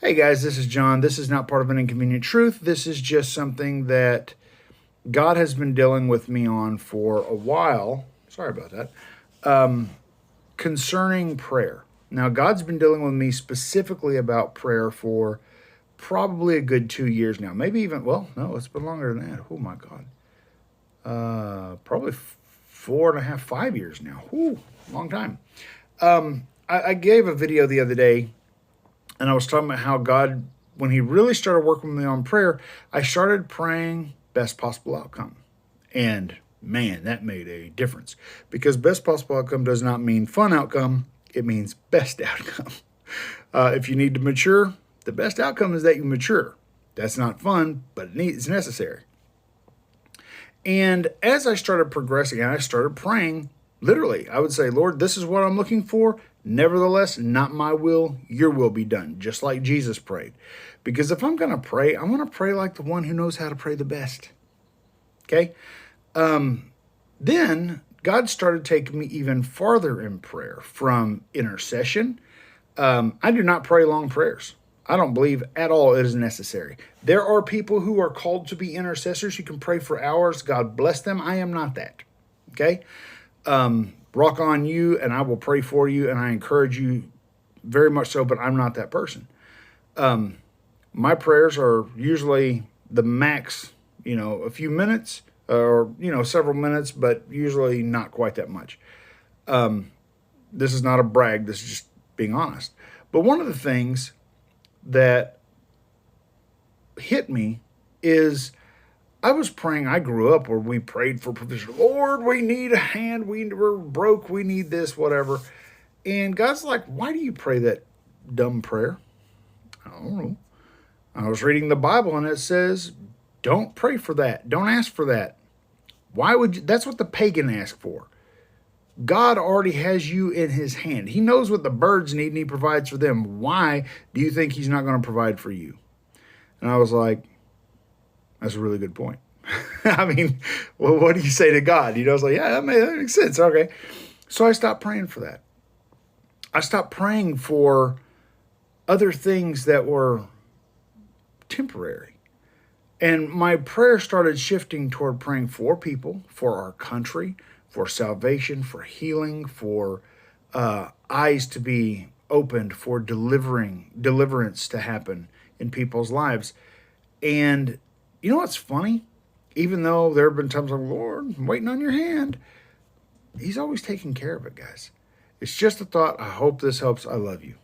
Hey guys, this is John. This is not part of an inconvenient truth. This is just something that God has been dealing with me on for a while. Sorry about that. Concerning prayer. Now, God's been dealing with me specifically about prayer for probably a good 2 years now. Maybe even, well, no, it's been longer than that. Oh my God. Probably 4.5, 5 years now. Whew, long time. I gave a video the other day and I was talking about how God, when He really started working with me on prayer, I started praying best possible outcome. And man, that made a difference because best possible outcome does not mean fun outcome, it means best outcome. If you need to mature, the best outcome is that you mature. That's not fun, but it's necessary. And as I started progressing, I started praying, literally, I would say, Lord, this is what I'm looking for. Nevertheless, not my will, your will be done, just like Jesus prayed. Because if I'm going to pray, I want to pray like the one who knows how to pray the best. Okay? Then God started taking me even farther in prayer from intercession. I do not pray long prayers. I don't believe at all it is necessary. There are people who are called to be intercessors who can pray for hours. God bless them. I am not that. Okay? Rock on you, and I will pray for you, and I encourage you very much so, but I'm not that person. My prayers are usually the max, a few minutes or, several minutes, but usually not quite that much. This is not a brag. This is just being honest. But one of the things that hit me is I was praying. I grew up where we prayed for provision. Lord, we need a hand. We're broke. We need this, whatever. And God's like, why do you pray that dumb prayer? I don't know. I was reading the Bible and it says, don't pray for that. Don't ask for that. Why would you? That's what the pagan asked for. God already has you in His hand. He knows what the birds need and He provides for them. Why do you think He's not going to provide for you? And I was like, that's a really good point. I mean, well, what do you say to God? I was like, yeah, that makes sense. Okay. So I stopped praying for that. I stopped praying for other things that were temporary. And my prayer started shifting toward praying for people, for our country, for salvation, for healing, for eyes to be opened, for deliverance to happen in people's lives. And you know what's funny? Even though there have been times like, Lord, I'm waiting on your hand, He's always taking care of it, guys. It's just a thought. I hope this helps. I love you.